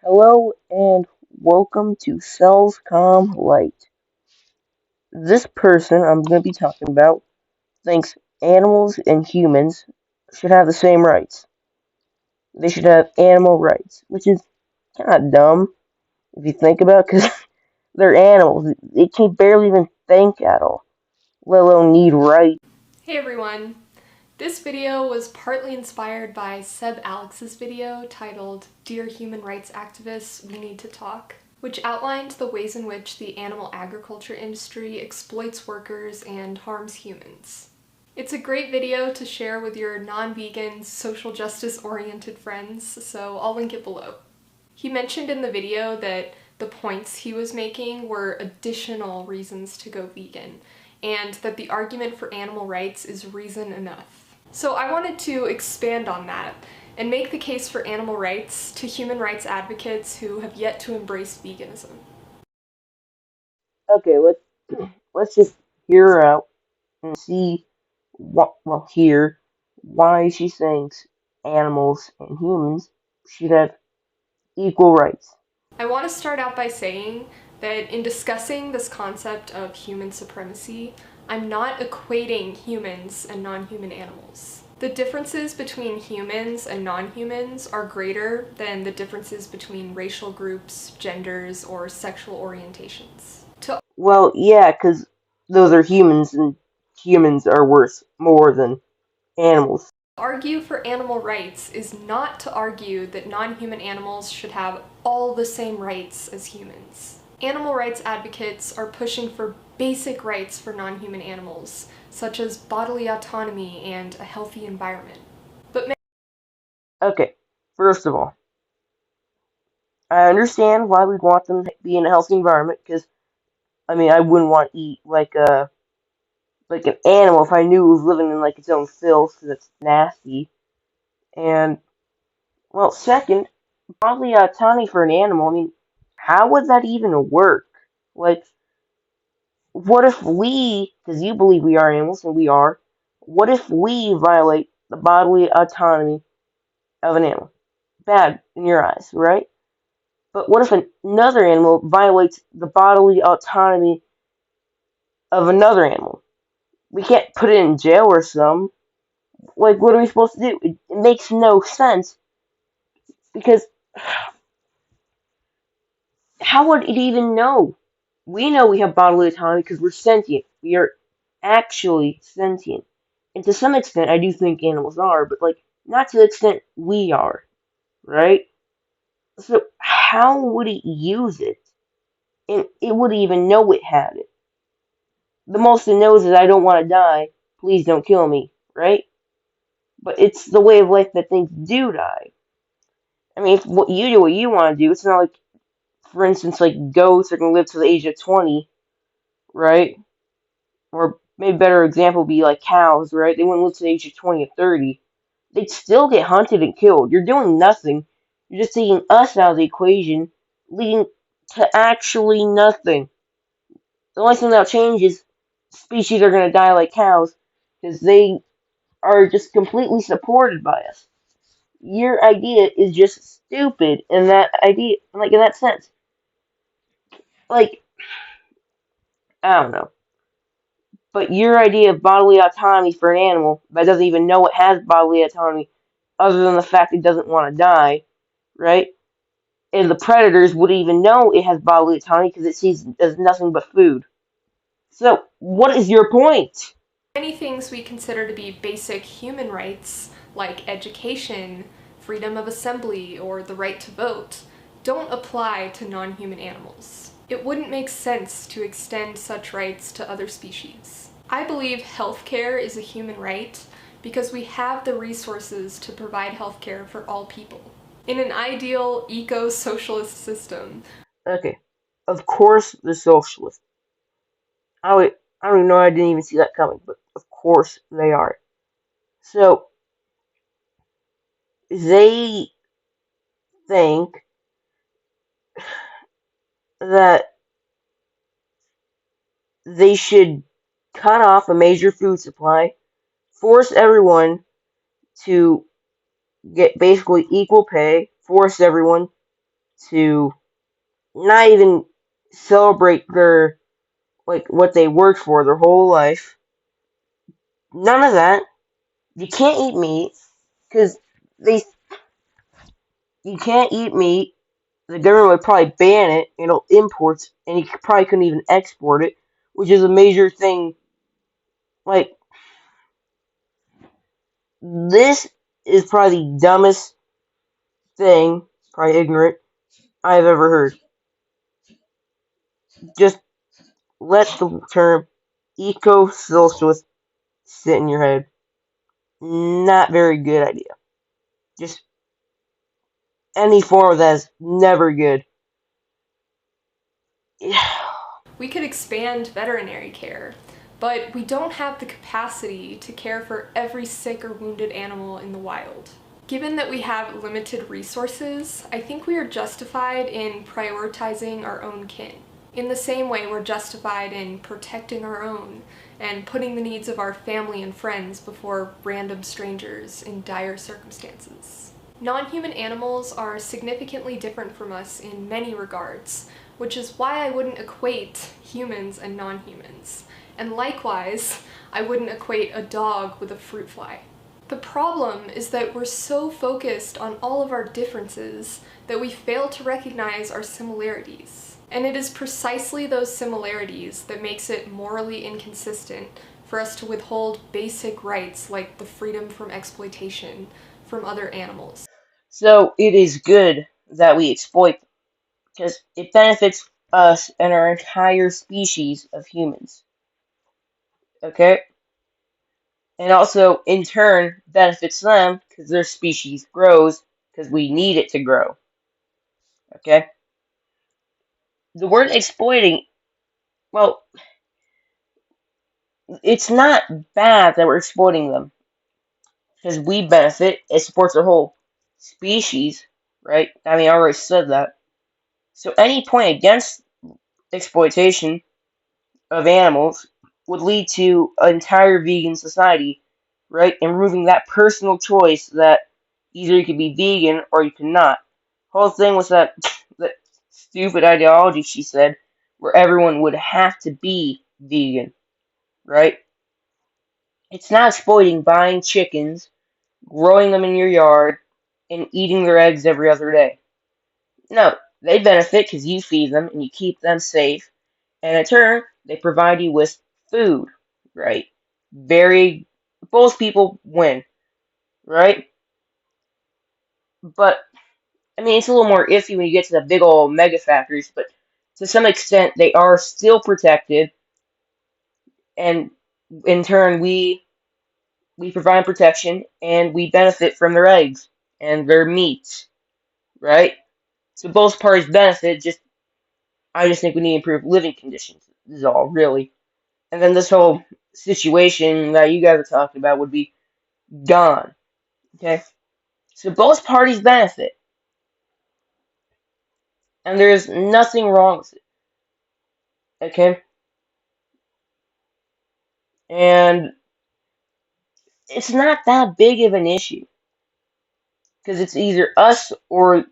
Hello and welcome to Cells Com Light. This person I'm going to be talking about thinks animals and humans should have the same rights. They should have animal rights, which is kind of dumb if you think about it, because they're animals. They can barely even think at all, let alone need rights. Hey everyone! This video was partly inspired by Seb Alex's video titled Dear Human Rights Activists, We Need to Talk, which outlined the ways in which the animal agriculture industry exploits workers and harms humans. It's a great video to share with your non-vegan, social justice-oriented friends, so I'll link it below. He mentioned in the video that the points he was making were additional reasons to go vegan, and that the argument for animal rights is reason enough. So I wanted to expand on that and make the case for animal rights to human rights advocates who have yet to embrace veganism. Okay, let's just hear her out and see hear why she thinks animals and humans should have equal rights. I want to start out by saying that in discussing this concept of human supremacy, I'm not equating humans and non-human animals. The differences between humans and non-humans are greater than the differences between racial groups, genders, or sexual orientations. To Well, yeah, because those are humans, and humans are worth more than animals. argue for animal rights is not to argue that non-human animals should have all the same rights as humans. Animal rights advocates are pushing for basic rights for non-human animals, such as bodily autonomy and a healthy environment. But Okay, first of all, I understand why we'd want them to be in a healthy environment, because, I mean, I wouldn't want to eat like an animal if I knew it was living in like its own filth, because it's nasty. And, well, second, bodily autonomy for an animal, I mean, how would that even work? Like, what if because you believe we are animals, and we are, what if we violate the bodily autonomy of an animal? Bad in your eyes, right? But what if another animal violates the bodily autonomy of another animal? We can't put it in jail or something. Like, what are we supposed to do? It makes no sense because how would it even know? We know we have bodily autonomy because we're sentient. We are actually sentient. And to some extent, I do think animals are, but like, not to the extent we are, right? So, how would it use it? And it wouldn't even know it had it. The most it knows is I don't want to die. Please don't kill me, right? But it's the way of life that things do die. I mean, if what you do what you want to do, it's not like, for instance, like goats are gonna live to the age of 20, right? Or maybe a better example would be like cows, right? They wouldn't live to the age of 20 or 30. They'd still get hunted and killed. You're doing nothing. You're just taking us out of the equation, leading to actually nothing. The only thing that'll change is species are gonna die like cows because they are just completely supported by us. Your idea is just stupid in that idea, like in that sense. Like, I don't know. But your idea of bodily autonomy for an animal that doesn't even know it has bodily autonomy, other than the fact it doesn't want to die, right? And the predators wouldn't even know it has bodily autonomy because it sees it as nothing but food. So, what is your point? many things we consider to be basic human rights, like education, freedom of assembly, or the right to vote, don't apply to non-human animals. It wouldn't make sense to extend such rights to other species. I believe healthcare is a human right because we have the resources to provide healthcare for all people. In an ideal eco-socialist system, Okay, of course the socialists. I don't even know. I didn't even see that coming, but of course they are. So they think that they should cut off a major food supply, force everyone to get basically equal pay, force everyone to not even celebrate their, like, what they worked for their whole life. None of that. You can't eat meat because they you can't eat meat. The government would probably ban it, imports, and you probably couldn't even export it, which is a major thing. Like, this is probably the dumbest thing, probably ignorant, I've ever heard. Just let the term eco-socialist sit in your head. Not very good idea. Just any form of that is never good. We could expand veterinary care, but we don't have the capacity to care for every sick or wounded animal in the wild. Given that we have limited resources, I think we are justified in prioritizing our own kin. In the same way we're justified in protecting our own and putting the needs of our family and friends before random strangers in dire circumstances. Non-human animals are significantly different from us in many regards, which is why I wouldn't equate humans and non-humans. And likewise, I wouldn't equate a dog with a fruit fly. The problem is that we're so focused on all of our differences that we fail to recognize our similarities. And it is precisely those similarities that makes it morally inconsistent for us to withhold basic rights like the freedom from exploitation from other animals. So it is good that we exploit them because it benefits us and our entire species of humans. Okay? And also, in turn, benefits them because their species grows because we need it to grow. Okay? The word exploiting, well, it's not bad that we're exploiting them because we benefit. It supports our whole species, right? I mean, I already said that. So any point against exploitation of animals would lead to an entire vegan society, right? And removing that personal choice that either you could be vegan or you could not. Whole thing was that stupid ideology she said, where everyone would have to be vegan, right? It's not exploiting buying chickens, growing them in your yard, and eating their eggs every other day. No, they benefit because you feed them and you keep them safe, and in turn, they provide you with food, right? Very, both people win, right? But, I mean, it's a little more iffy when you get to the big old mega factories, but to some extent, they are still protected, and in turn, we provide protection, and we benefit from their eggs and their meat, right? So both parties benefit, I just think we need to improve living conditions, is all, really. And then this whole situation that you guys are talking about would be gone. Okay? So both parties benefit. And there's nothing wrong with it. Okay? And it's not that big of an issue. Because it's either us or,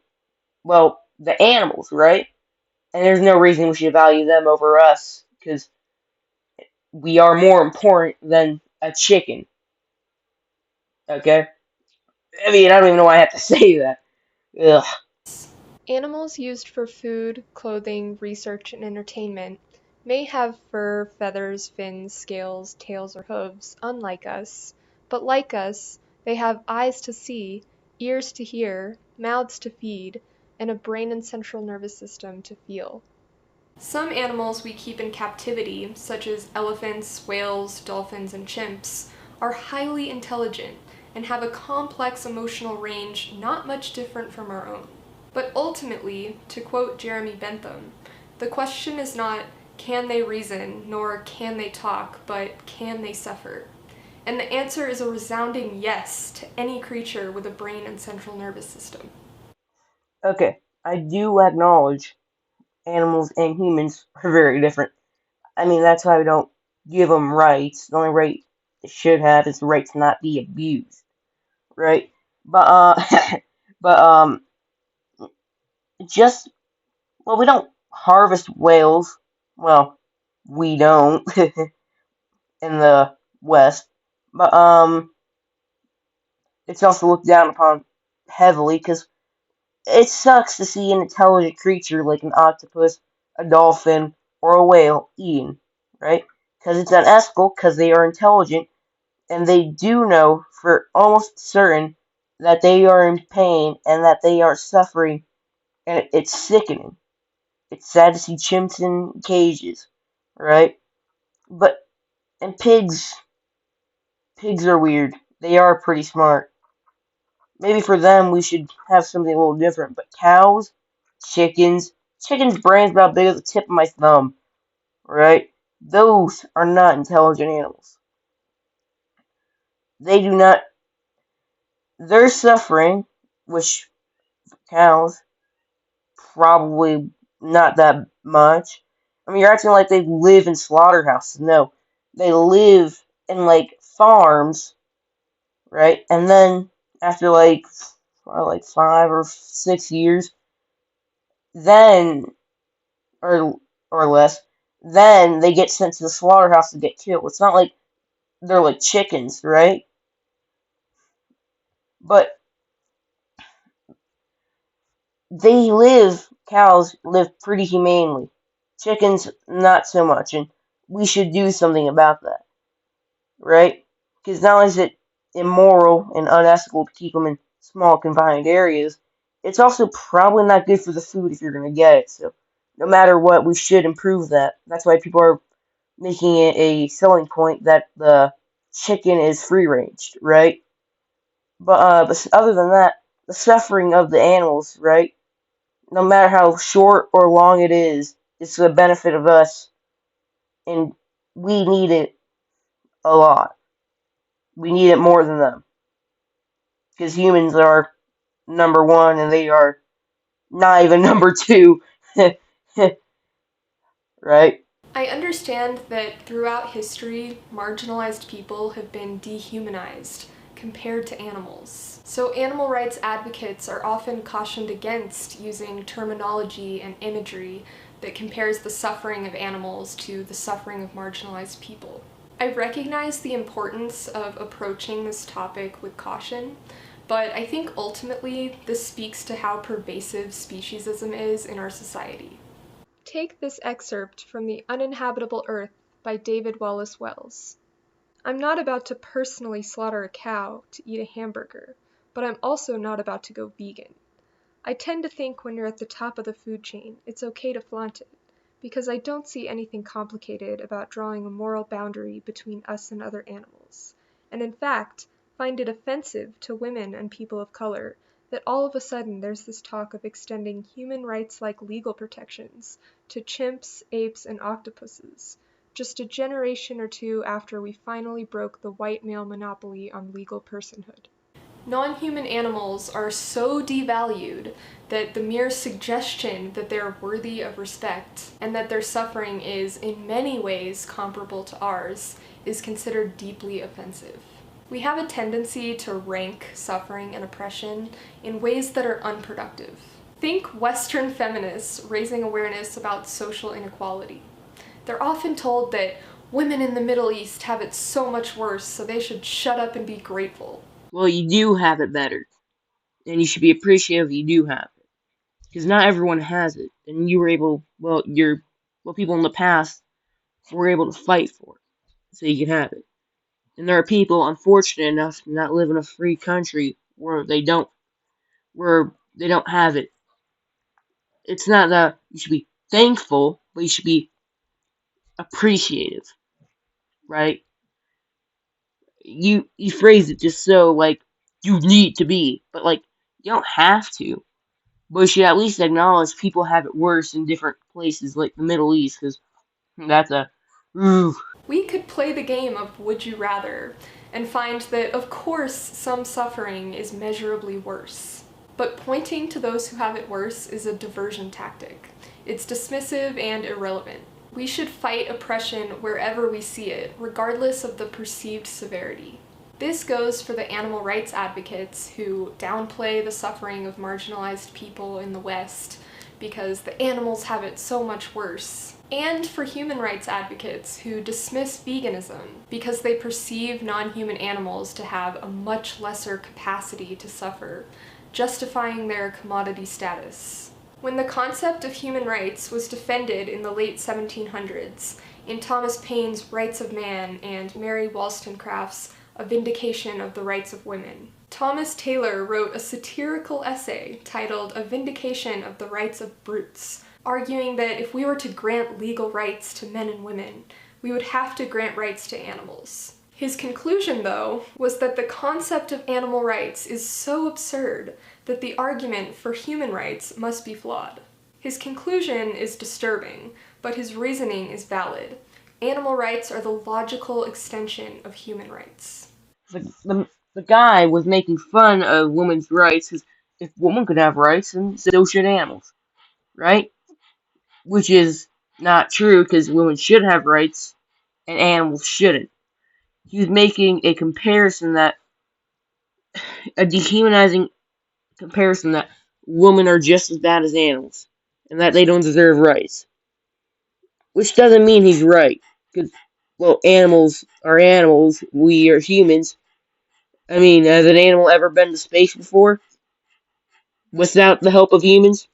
well, the animals, right? And there's no reason we should value them over us. Because we are more important than a chicken. Okay? I mean, I don't even know why I have to say that. Ugh. Animals used for food, clothing, research, and entertainment may have fur, feathers, fins, scales, tails, or hooves, unlike us, but like us, they have eyes to see, ears to hear, mouths to feed, and a brain and central nervous system to feel. Some animals we keep in captivity, such as elephants, whales, dolphins, and chimps, are highly intelligent and have a complex emotional range not much different from our own. But ultimately, to quote Jeremy Bentham, the question is not can they reason, nor can they talk, but can they suffer? And the answer is a resounding yes to any creature with a brain and central nervous system. Okay, I do acknowledge animals and humans are very different. I mean, that's why we don't give them rights. The only right they should have is the right to not be abused, right? But but just, well, we don't harvest whales. Well, we don't in the West. But, it's also looked down upon heavily because it sucks to see an intelligent creature like an octopus, a dolphin, or a whale eating, right? Because it's unethical, because they are intelligent, and they do know for almost certain that they are in pain and that they are suffering, and it's sickening. It's sad to see chimps in cages, right? But, and pigs are weird. They are pretty smart. Maybe for them we should have something a little different. But cows, chickens' brains about big as the tip of my thumb, right? Those are not intelligent animals. They do not. They're suffering, which cows probably not that much. I mean, you're acting like they live in slaughterhouses. No, they live in like farms, right? And then after like 5 or 6 years, then or less, then they get sent to the slaughterhouse to get killed. It's not like they're like chickens, right? But cows live pretty humanely. Chickens, not so much, and we should do something about that, right? Because not only is it immoral and unethical to keep them in small confined areas, it's also probably not good for the food if you're going to get it. So, no matter what, we should improve that. That's why people are making it a selling point that the chicken is free ranged, right? But other than that, the suffering of the animals, right? No matter how short or long it is, it's the benefit of us, and we need it a lot. We need it more than them, because humans are number one, and they are not even number two, right? I understand that throughout history, marginalized people have been dehumanized compared to animals. So animal rights advocates are often cautioned against using terminology and imagery that compares the suffering of animals to the suffering of marginalized people. I recognize the importance of approaching this topic with caution, but I think ultimately this speaks to how pervasive speciesism is in our society. Take this excerpt from The Uninhabitable Earth by David Wallace Wells. I'm not about to personally slaughter a cow to eat a hamburger, but I'm also not about to go vegan. I tend to think when you're at the top of the food chain, it's okay to flaunt it, because I don't see anything complicated about drawing a moral boundary between us and other animals, and in fact, find it offensive to women and people of color that all of a sudden there's this talk of extending human rights-like legal protections to chimps, apes, and octopuses, just a generation or two after we finally broke the white male monopoly on legal personhood. Non-human animals are so devalued that the mere suggestion that they're worthy of respect and that their suffering is in many ways comparable to ours is considered deeply offensive. We have a tendency to rank suffering and oppression in ways that are unproductive. Think Western feminists raising awareness about social inequality. They're often told that women in the Middle East have it so much worse, so they should shut up and be grateful. Well, you do have it better, and you should be appreciative you do have it, because not everyone has it, and you were able, people in the past were able to fight for it, so you can have it. And there are people unfortunate enough to not live in a free country where they don't have it. It's not that you should be thankful, but you should be appreciative, right? You phrase it just so like you need to be, but like you don't have to. But you should at least acknowledge people have it worse in different places like the Middle East, because that's a ooh. We could play the game of Would You Rather and find that, of course, some suffering is measurably worse. But pointing to those who have it worse is a diversion tactic. It's dismissive and irrelevant. We should fight oppression wherever we see it, regardless of the perceived severity. This goes for the animal rights advocates who downplay the suffering of marginalized people in the West because the animals have it so much worse. And for human rights advocates who dismiss veganism because they perceive non-human animals to have a much lesser capacity to suffer, justifying their commodity status. When the concept of human rights was defended in the late 1700s, in Thomas Paine's Rights of Man and Mary Wollstonecraft's A Vindication of the Rights of Women, Thomas Taylor wrote a satirical essay titled A Vindication of the Rights of Brutes, arguing that if we were to grant legal rights to men and women, we would have to grant rights to animals. His conclusion, though, was that the concept of animal rights is so absurd that the argument for human rights must be flawed. His conclusion is disturbing, but his reasoning is valid. Animal rights are the logical extension of human rights. The guy was making fun of women's rights because if women could have rights, then so should animals, right? Which is not true because women should have rights and animals shouldn't. He was making a dehumanizing comparison that women are just as bad as animals and that they don't deserve rights. Which doesn't mean he's right, because, well, animals are animals, we are humans. I mean, has an animal ever been to space before? Without the help of humans?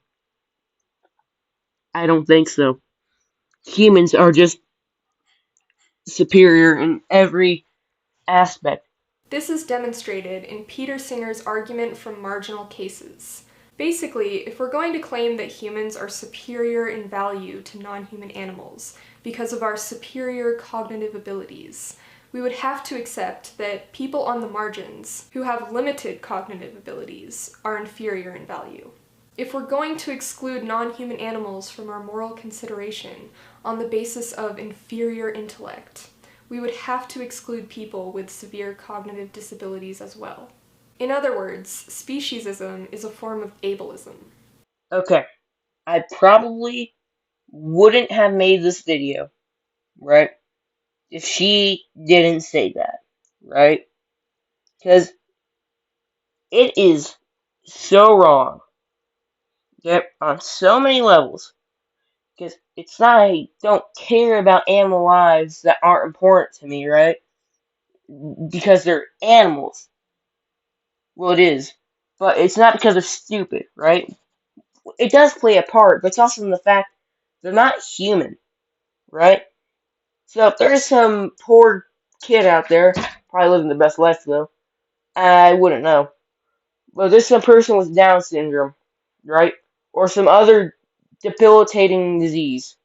I don't think so. Humans are just superior in every aspect. This is demonstrated in Peter Singer's argument from marginal cases. Basically, if we're going to claim that humans are superior in value to non-human animals because of our superior cognitive abilities, we would have to accept that people on the margins who have limited cognitive abilities are inferior in value. If we're going to exclude non-human animals from our moral consideration on the basis of inferior intellect, we would have to exclude people with severe cognitive disabilities as well. In other words, speciesism is a form of ableism. Okay, I probably wouldn't have made this video, right, if she didn't say that, right? Because it is so wrong, yep, on so many levels. Because it's not I don't care about animal lives that aren't important to me, right? Because they're animals. Well, it is. But it's not because they're stupid, right? It does play a part, but it's also in the fact they're not human, right? So if there's some poor kid out there, probably living the best life though, I wouldn't know. But there's some person with Down syndrome, right? Or some other debilitating disease,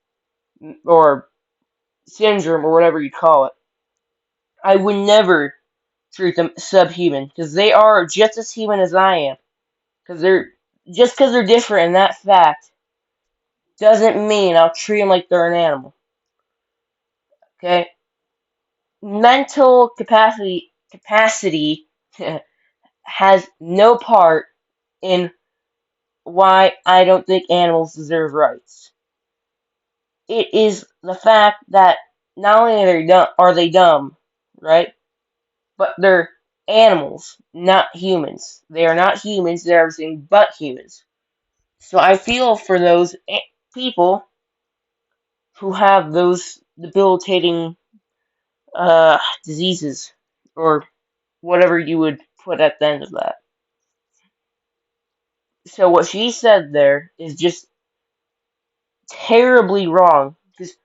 or syndrome, or whatever you call it. I would never treat them subhuman, because they are just as human as I am. Just because they're different in that fact doesn't mean I'll treat them like they're an animal. Okay? Mental capacity has no part in why I don't think animals deserve rights. It is the fact that not only are they dumb, right? But they're animals, not humans. They are not humans, they're everything but humans. So I feel for those people who have those debilitating diseases, or whatever you would put at the end of that. So what she said there is just terribly wrong, because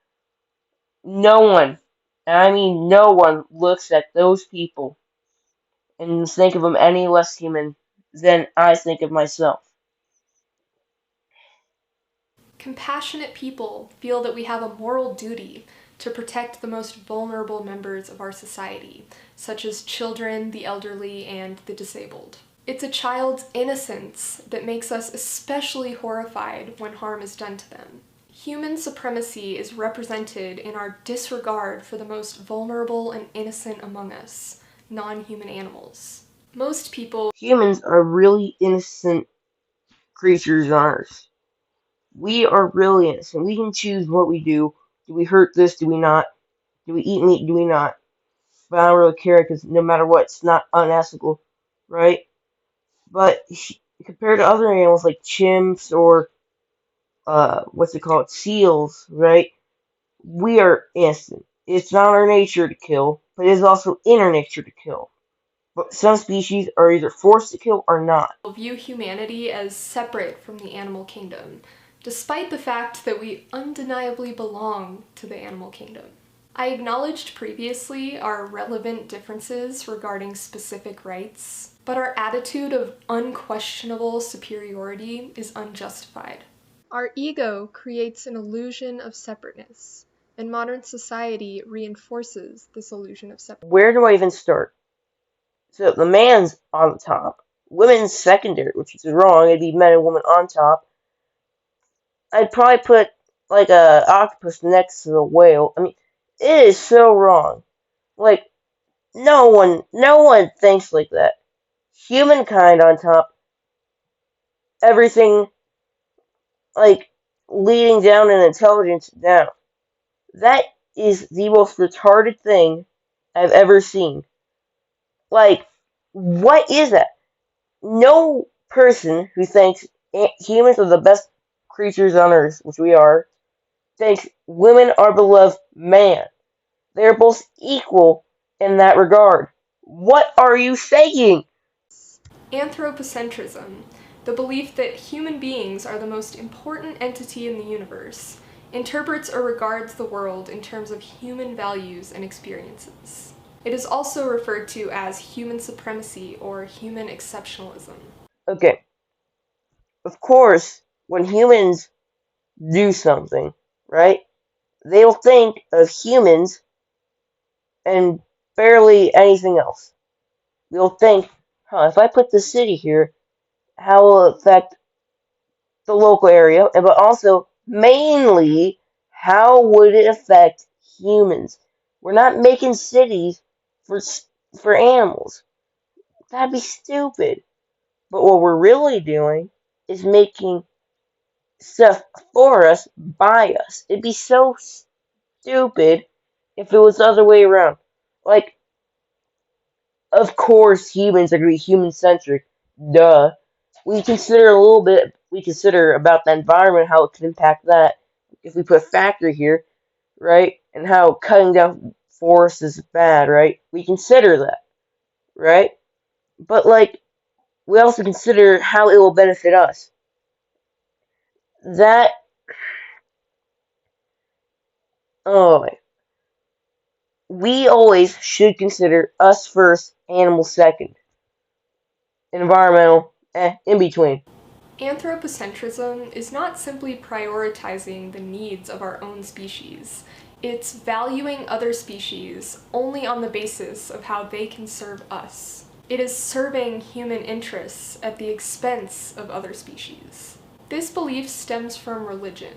no one, and I mean no one, looks at those people and think of them any less human than I think of myself. Compassionate people feel that we have a moral duty to protect the most vulnerable members of our society, such as children, the elderly, and the disabled. It's a child's innocence that makes us especially horrified when harm is done to them. Human supremacy is represented in our disregard for the most vulnerable and innocent among us, non-human animals. Most people... Humans are really innocent creatures on Earth. We are really innocent. We can choose what we do. Do we hurt this? Do we not? Do we eat meat? Do we not? But I don't really care, because no matter what, it's not unethical, right? But compared to other animals like chimps or what's it called, seals, right? We are innocent. It's not our nature to kill, but it is also in our nature to kill. But some species are either forced to kill or not. View humanity as separate from the animal kingdom, despite the fact that we undeniably belong to the animal kingdom. I acknowledged previously our relevant differences regarding specific rights, but our attitude of unquestionable superiority is unjustified. Our ego creates an illusion of separateness, and modern society reinforces this illusion of separateness. Where do I even start? So the man's on the top, women's secondary, which is wrong. It'd be men and women on top. I'd probably put like a octopus next to the whale. I mean, it is so wrong. Like no one thinks like that. Humankind on top, everything like leading down and intelligence down. That is the most retarded thing I've ever seen. Like, what is that? No person who thinks humans are the best creatures on earth, which we are, thinks women are below man. They are both equal in that regard. What are you saying? Anthropocentrism, the belief that human beings are the most important entity in the universe, interprets or regards the world in terms of human values and experiences. It is also referred to as human supremacy or human exceptionalism. Okay, of course, when humans do something, right, they'll think of humans and barely anything else. They'll think, if I put the city here, how will it affect the local area? But also, mainly, how would it affect humans? We're not making cities for for animals. That'd be stupid. But what we're really doing is making stuff for us by us. It'd be so stupid if it was the other way around. Like, of course, humans are going to be human centric. Duh. We consider about the environment, how it could impact that if we put a factory here, right? And how cutting down forests is bad, right? We consider that, right? But, like, we also consider how it will benefit us. That, oh, we always should consider us first, animals second. Environmental, in between. Anthropocentrism is not simply prioritizing the needs of our own species. It's valuing other species only on the basis of how they can serve us. It is serving human interests at the expense of other species. This belief stems from religion.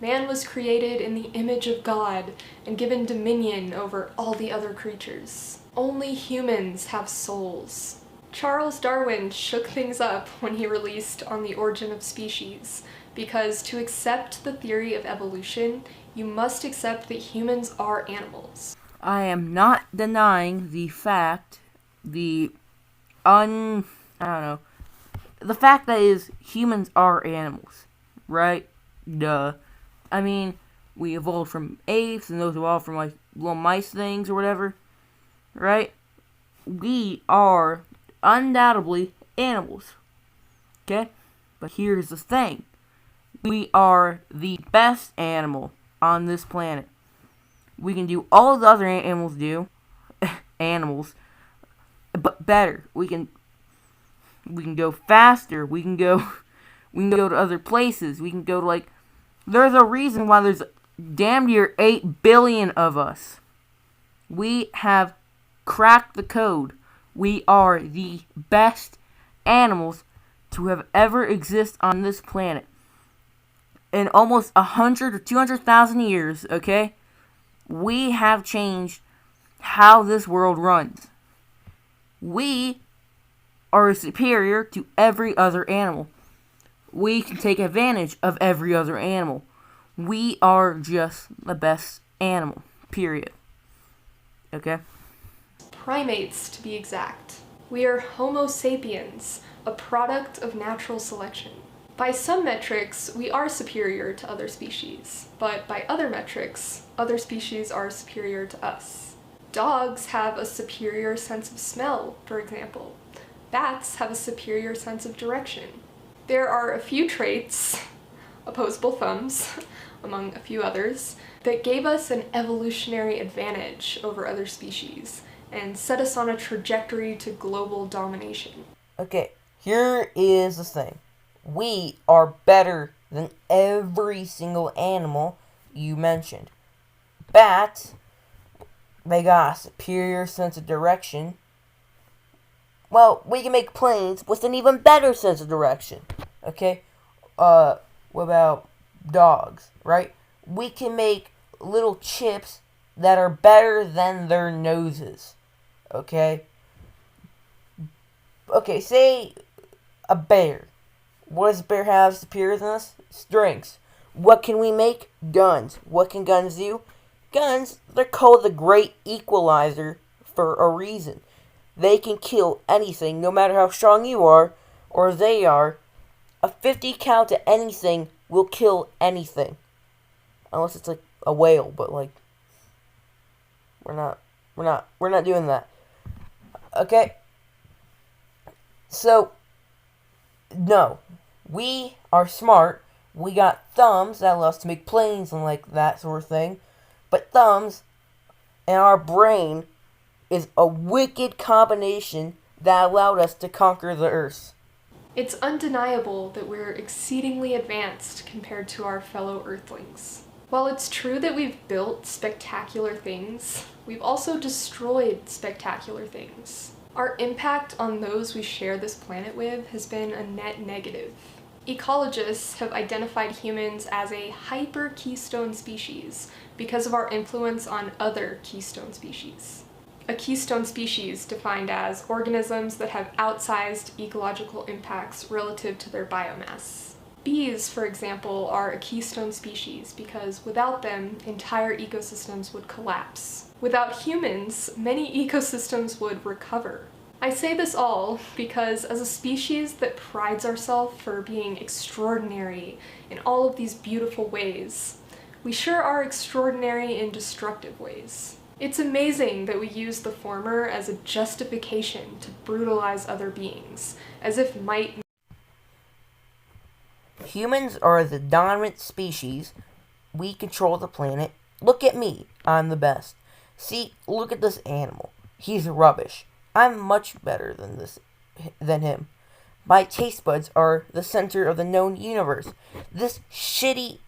Man was created in the image of God and given dominion over all the other creatures. Only humans have souls. Charles Darwin shook things up when he released On the Origin of Species, because to accept the theory of evolution, you must accept that humans are animals. I am not denying the fact, the fact that is humans are animals, right? Duh. I mean, we evolved from apes, and those evolved from like little mice things or whatever, right? We are undoubtedly animals, okay? But here's the thing. We are the best animal on this planet. We can do all the other animals do, but better. We can go faster. We can go to other places. We can go to like, there's a reason why there's damn near 8 billion of us. We have cracked the code. We are the best animals to have ever existed on this planet. In almost 100 or 200,000 years, okay? We have changed how this world runs. We are superior to every other animal. We can take advantage of every other animal. We are just the best animal, period. Okay? Primates, to be exact. We are Homo sapiens, a product of natural selection. By some metrics, we are superior to other species, but by other metrics, other species are superior to us. Dogs have a superior sense of smell, for example. Bats have a superior sense of direction. There are a few traits, opposable thumbs, among a few others, that gave us an evolutionary advantage over other species and set us on a trajectory to global domination. Okay, here is the thing. We are better than every single animal you mentioned. Bats, they got a superior sense of direction. Well, we can make planes with an even better sense of direction. Okay? What about dogs, right? We can make little chips that are better than their noses. Okay? Okay, say a bear. What does a bear have superior than us? Strengths. What can we make? Guns. What can guns do? Guns, they're called the great equalizer for a reason. They can kill anything, no matter how strong you are, or they are. A 50 cal to anything will kill anything. Unless it's like a whale, but like, we're not doing that. Okay? So, no. We are smart. We got thumbs that allow us to make planes and like that sort of thing. But thumbs and our brain is a wicked combination that allowed us to conquer the earth. It's undeniable that we're exceedingly advanced compared to our fellow Earthlings. While it's true that we've built spectacular things, we've also destroyed spectacular things. Our impact on those we share this planet with has been a net negative. Ecologists have identified humans as a hyper-keystone species because of our influence on other keystone species. A keystone species defined as organisms that have outsized ecological impacts relative to their biomass. Bees, for example, are a keystone species because without them, entire ecosystems would collapse. Without humans, many ecosystems would recover. I say this all because as a species that prides ourselves for being extraordinary in all of these beautiful ways, we sure are extraordinary in destructive ways. It's amazing that we use the former as a justification to brutalize other beings, as if might. Humans are the dominant species. We control the planet. Look at me. I'm the best. See, look at this animal. He's rubbish. I'm much better than him. My taste buds are the center of the known universe. This shitty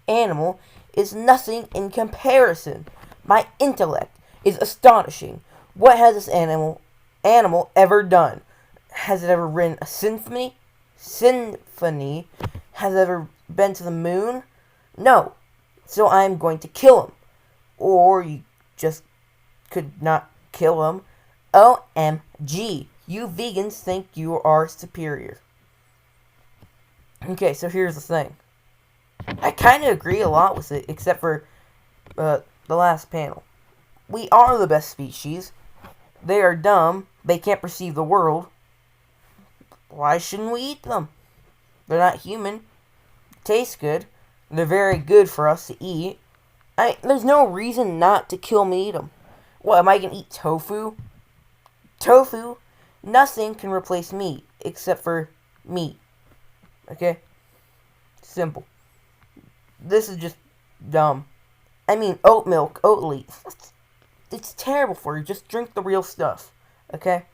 animal is nothing in comparison. My intellect is astonishing. What has this animal ever done? Has it ever written a symphony? Has it ever been to the moon? No. So I'm going to kill him. Or you just could not kill him. OMG. You vegans think you are superior. Okay, so here's the thing. I kind of agree a lot with it, except for the last panel. We are the best species. They are dumb. They can't perceive the world. Why shouldn't we eat them? They're not human. Taste good. They're very good for us to eat. There's no reason not to kill me and eat them. What, am I going to eat tofu? Tofu? Nothing can replace meat except for meat. Okay? Simple. This is just dumb. I mean, oat milk, Oatly. It's terrible for you. Just drink the real stuff. Okay?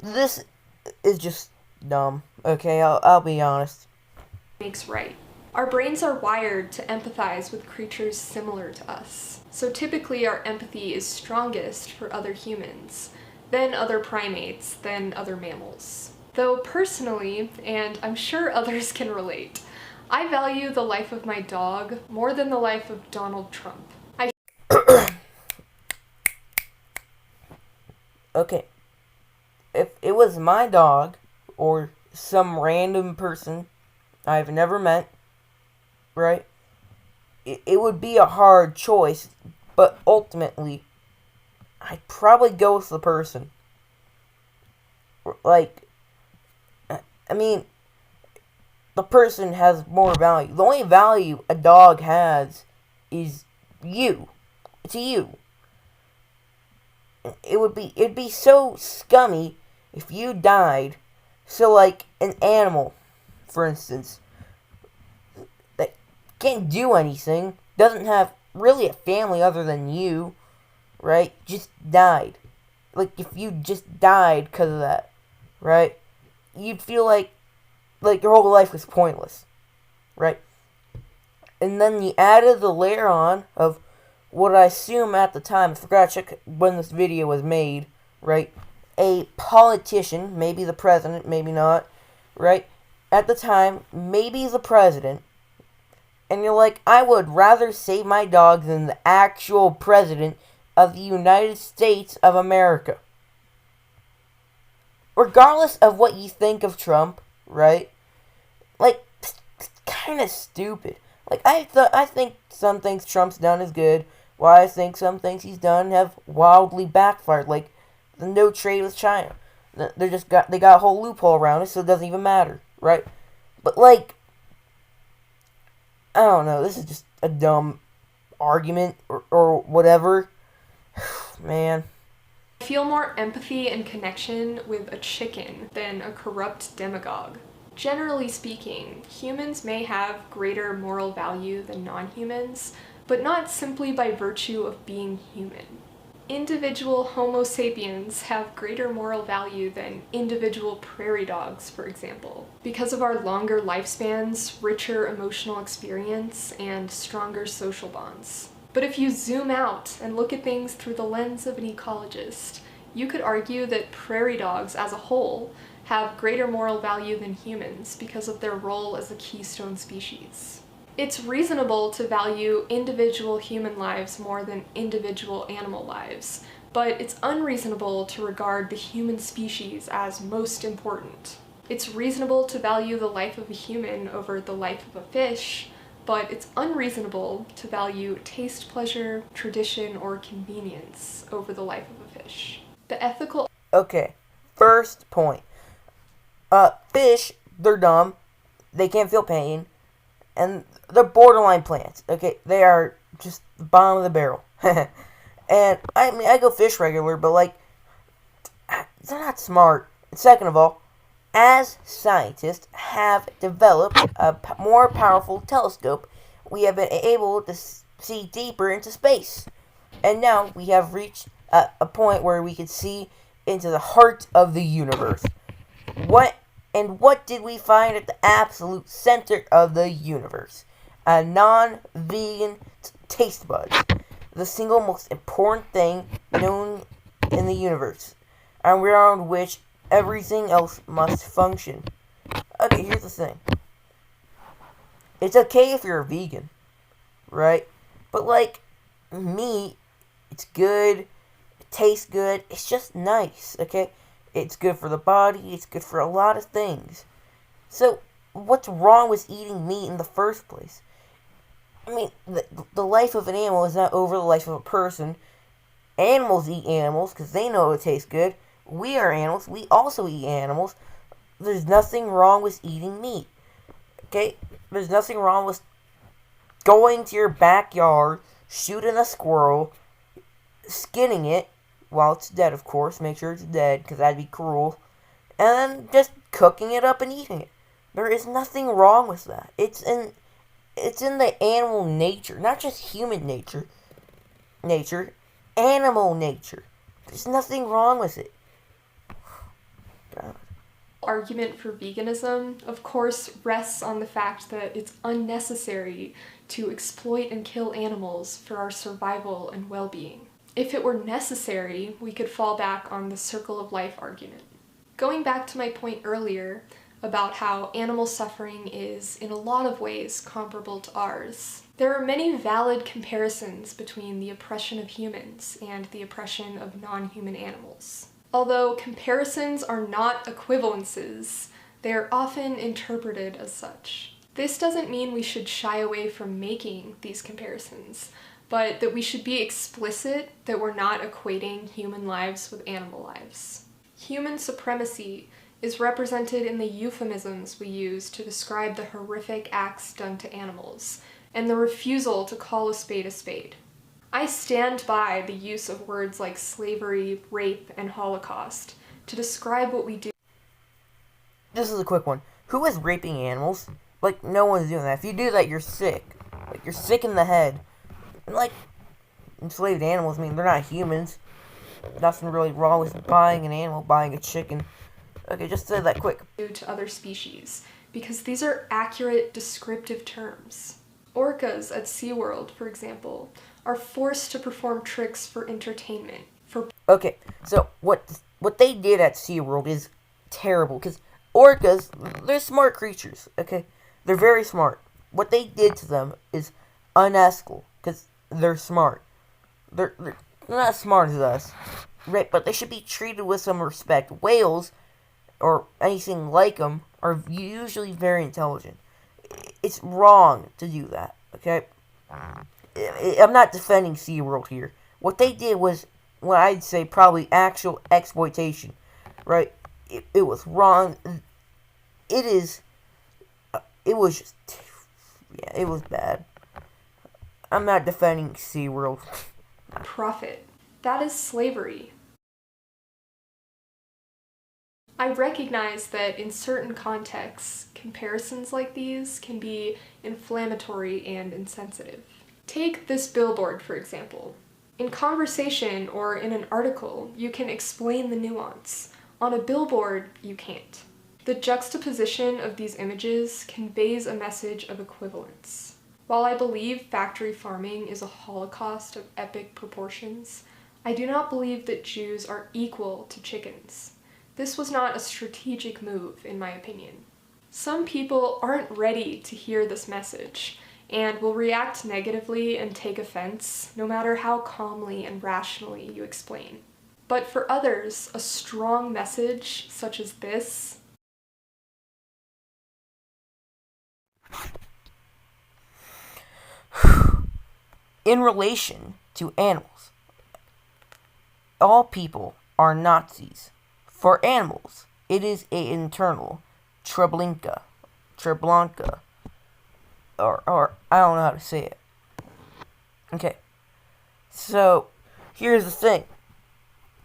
This is just dumb. Okay, I'll be honest. Makes right. Our brains are wired to empathize with creatures similar to us. So typically our empathy is strongest for other humans, then other primates, then other mammals. Though personally, and I'm sure others can relate, I value the life of my dog more than the life of Donald Trump. Okay. If it was my dog, or some random person I've never met, right? It would be a hard choice, but ultimately, I'd probably go with the person. Like, I mean, the person has more value. The only value a dog has is you. It's you. It'd be so scummy if you died. So like an animal, for instance, that can't do anything, doesn't have really a family other than you, right? Just died. Like if you just died because of that, right? You'd feel like your whole life was pointless, right? And then you added the layer on of what I assume at the time, I forgot to check when this video was made, right? A politician, maybe the president, maybe not, right? At the time, maybe the president, and you're like, I would rather save my dog than the actual president of the United States of America. Regardless of what you think of Trump, right? Like, it's kind of stupid. Like, I think some things Trump's done is good, while I think some things he's done have wildly backfired. Like, the no trade with China. They got a whole loophole around it, so it doesn't even matter, right? But, like, I don't know, this is just a dumb argument, or whatever. Man. I feel more empathy and connection with a chicken than a corrupt demagogue. Generally speaking, humans may have greater moral value than non-humans, but not simply by virtue of being human. Individual Homo sapiens have greater moral value than individual prairie dogs, for example, because of our longer lifespans, richer emotional experience, and stronger social bonds. But if you zoom out and look at things through the lens of an ecologist, you could argue that prairie dogs as a whole have greater moral value than humans because of their role as a keystone species. It's reasonable to value individual human lives more than individual animal lives, but it's unreasonable to regard the human species as most important. It's reasonable to value the life of a human over the life of a fish, but it's unreasonable to value taste, pleasure, tradition, or convenience over the life of a fish. The ethical... Okay, first point. Fish, they're dumb, they can't feel pain, and they're borderline plants, okay? They are just the bottom of the barrel. And, I mean, I go fish regular, but, like, they're not smart. Second of all, as scientists have developed a more powerful telescope, we have been able to see deeper into space. And now we have reached a point where we can see into the heart of the universe. What did we find at the absolute center of the universe? A non-vegan taste buds. The single most important thing known in the universe, and around which everything else must function. Okay, here's the thing. It's okay if you're a vegan, right? But like, meat, it's good, it tastes good, it's just nice, okay? It's good for the body, it's good for a lot of things. So, what's wrong with eating meat in the first place? I mean, the life of an animal is not over the life of a person. Animals eat animals because they know it tastes good. We are animals, we also eat animals. There's nothing wrong with eating meat, okay? There's nothing wrong with going to your backyard, shooting a squirrel, skinning it, while it's dead, of course. Make sure it's dead, because that'd be cruel. And then just cooking it up and eating it. There is nothing wrong with that. It's in the animal nature, not just human nature. Animal nature. There's nothing wrong with it. God. Argument for veganism, of course, rests on the fact that it's unnecessary to exploit and kill animals for our survival and well-being. If it were necessary, we could fall back on the circle of life argument. Going back to my point earlier about how animal suffering is, in a lot of ways, comparable to ours, there are many valid comparisons between the oppression of humans and the oppression of non-human animals. Although comparisons are not equivalences, they are often interpreted as such. This doesn't mean we should shy away from making these comparisons, but that we should be explicit that we're not equating human lives with animal lives. Human supremacy is represented in the euphemisms we use to describe the horrific acts done to animals, and the refusal to call a spade a spade. I stand by the use of words like slavery, rape, and Holocaust to describe what we do. This is a quick one. Who is raping animals? Like, no one's doing that. If you do that, you're sick. Like, you're sick in the head. And, like, enslaved animals, I mean, they're not humans. Nothing really wrong with buying an animal, buying a chicken. Okay, just say that quick. To other species, because these are accurate descriptive terms. Orcas at SeaWorld, for example, are forced to perform tricks for entertainment. Okay, so what they did at SeaWorld is terrible, because orcas, they're smart creatures, okay? They're very smart. What they did to them is unethical, because they're smart. They're not as smart as us, right? But they should be treated with some respect. Whales, or anything like them, are usually very intelligent. It's wrong to do that, okay? I'm not defending SeaWorld here. What they did was, what I'd say, probably actual exploitation, right? It was wrong. It was just, yeah, it was bad. I'm not defending SeaWorld. Profit. That is slavery. I recognize that in certain contexts, comparisons like these can be inflammatory and insensitive. Take this billboard, for example. In conversation or in an article, you can explain the nuance. On a billboard, you can't. The juxtaposition of these images conveys a message of equivalence. While I believe factory farming is a holocaust of epic proportions, I do not believe that Jews are equal to chickens. This was not a strategic move, in my opinion. Some people aren't ready to hear this message, and will react negatively and take offense, no matter how calmly and rationally you explain. But for others, a strong message, such as this, in relation to animals, all people are Nazis. For animals, it is an internal Treblinka, or I don't know how to say it. Okay, so here's the thing.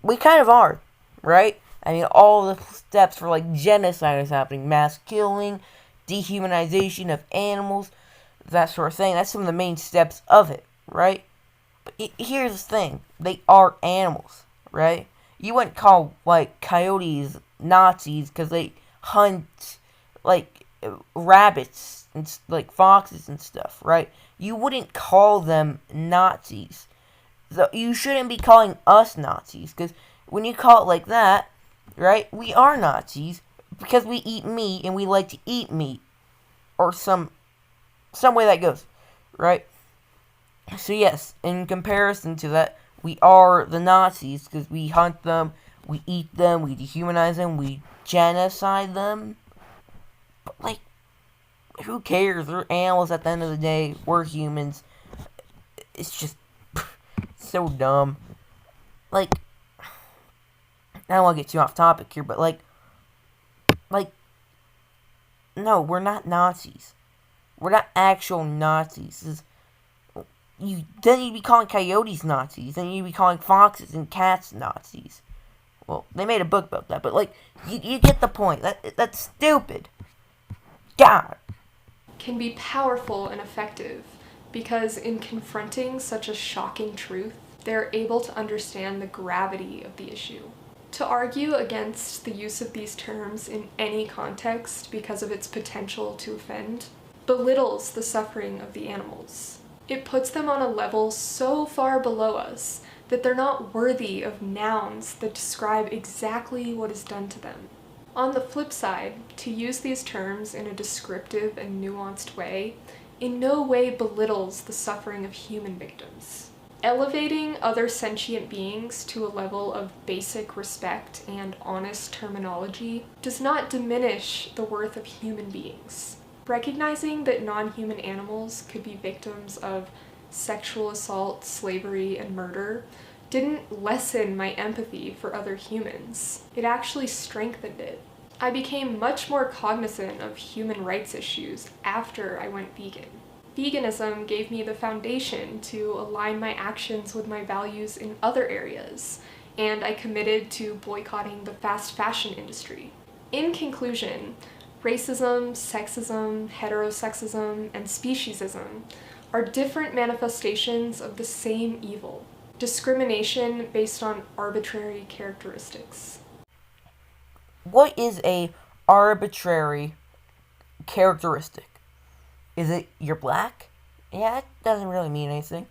We kind of are, right? I mean, all the steps for like genocide is happening, mass killing, dehumanization of animals, that sort of thing. That's some of the main steps of it, right? But here's the thing. They are animals, right? You wouldn't call, like, coyotes Nazis because they hunt, like, rabbits and, like, foxes and stuff, right? You wouldn't call them Nazis. So you shouldn't be calling us Nazis, because when you call it like that, right, we are Nazis because we eat meat and we like to eat meat. Or some way that goes, right? So yes, in comparison to that, we are the Nazis because we hunt them, we eat them, we dehumanize them, we genocide them. But, like, who cares? They're animals at the end of the day. We're humans. It's just so dumb. Like, I don't want to get too off topic here, but, like, no, we're not Nazis. We're not actual Nazis. Then you'd be calling coyotes Nazis. Then you'd be calling foxes and cats Nazis. Well, they made a book about that, but, like, you get the point. That's stupid. God. can be powerful and effective because in confronting such a shocking truth, they're able to understand the gravity of the issue. To argue against the use of these terms in any context because of its potential to offend belittles the suffering of the animals. It puts them on a level so far below us that they're not worthy of nouns that describe exactly what is done to them. On the flip side, to use these terms in a descriptive and nuanced way in no way belittles the suffering of human victims. Elevating other sentient beings to a level of basic respect and honest terminology does not diminish the worth of human beings. Recognizing that non-human animals could be victims of sexual assault, slavery, and murder didn't lessen my empathy for other humans. It actually strengthened it. I became much more cognizant of human rights issues after I went vegan. Veganism gave me the foundation to align my actions with my values in other areas, and I committed to boycotting the fast fashion industry. In conclusion, racism, sexism, heterosexism, and speciesism are different manifestations of the same evil: discrimination based on arbitrary characteristics. What is a arbitrary characteristic? Is it you're black? Yeah, it doesn't really mean anything.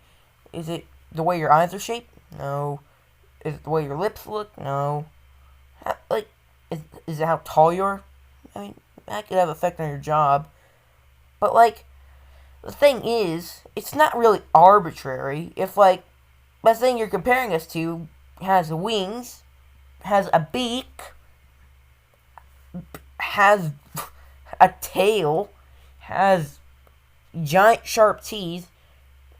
Is it the way your eyes are shaped? No. Is it the way your lips look? No. Is it how tall you are? I mean, that could have an effect on your job. But, the thing is, it's not really arbitrary. If, the thing you're comparing us to has wings, has a beak, has a tail, has giant sharp teeth,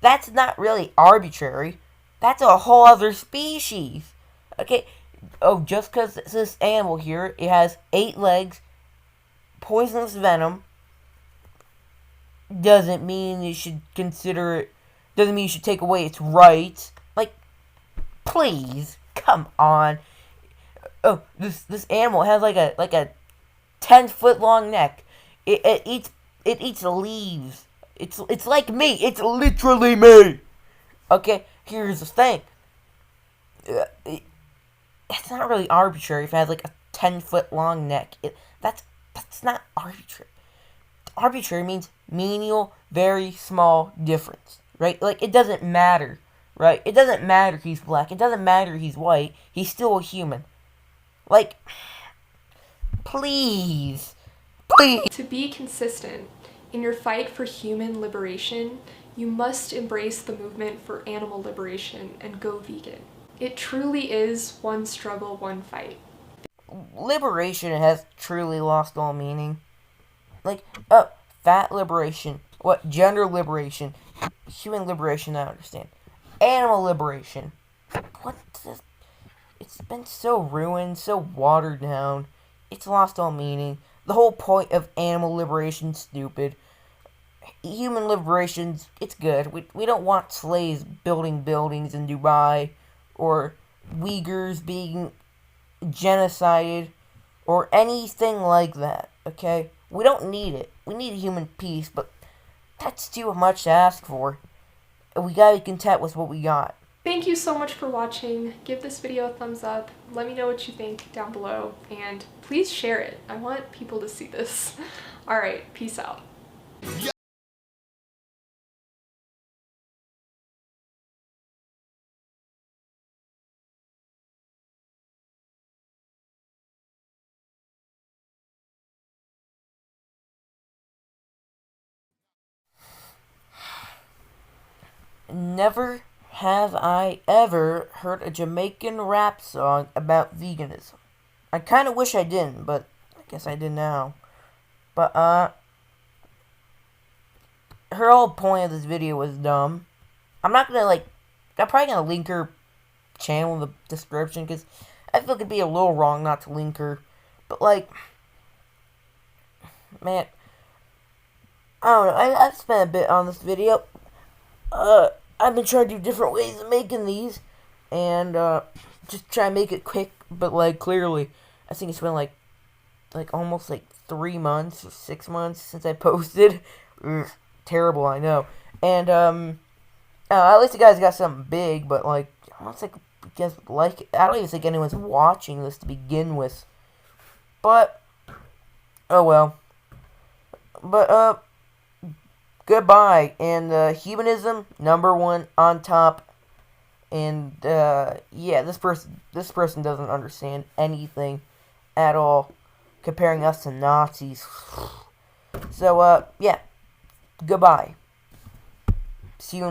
that's not really arbitrary. That's a whole other species. Okay? Oh, just because this animal here, it has 8 legs, poisonous venom, doesn't mean you should consider it, doesn't mean you should take away its rights. Please, come on. Oh, this animal has like a 10-foot long neck. It eats leaves. It's like me. It's literally me. Okay, here's the thing. It's not really arbitrary if it has a 10-foot long neck. That's not arbitrary. Arbitrary means menial, very small difference, right? It doesn't matter, right? It doesn't matter he's black. It doesn't matter he's white. He's still a human. Please. To be consistent in your fight for human liberation, you must embrace the movement for animal liberation and go vegan. It truly is one struggle, one fight. Liberation has truly lost all meaning. Fat liberation. What? Gender liberation. Human liberation, I understand. Animal liberation. What? It's been so ruined, so watered down. It's lost all meaning. The whole point of animal liberation's stupid. Human liberation's, it's good. We don't want slaves building buildings in Dubai, or Uyghurs being genocided, or anything like that, okay? We don't need it. We need human peace, but that's too much to ask for. We gotta be content with what we got. Thank you so much for watching. Give this video a thumbs up. Let me know what you think down below, and please share it. I want people to see this. Alright, peace out. Never have I ever heard a Jamaican rap song about veganism. I kind of wish I didn't, but I guess I did now. But, her whole point of this video was dumb. I'm not gonna, I'm probably gonna link her channel in the description, because I feel it'd be a little wrong not to link her. But, man, I don't know, I've spent a bit on this video. I've been trying to do different ways of making these, and, just try to make it quick, but, clearly, I think it's been, almost, 3 months or 6 months since I posted. Ugh, terrible, I know. And, at least you guys got something big, but, I don't think you guys like it. I don't even think anyone's watching this to begin with. But, oh well. But, goodbye, and humanism, #1 on top. And yeah, this person doesn't understand anything at all, comparing us to Nazis. So yeah, goodbye. See you in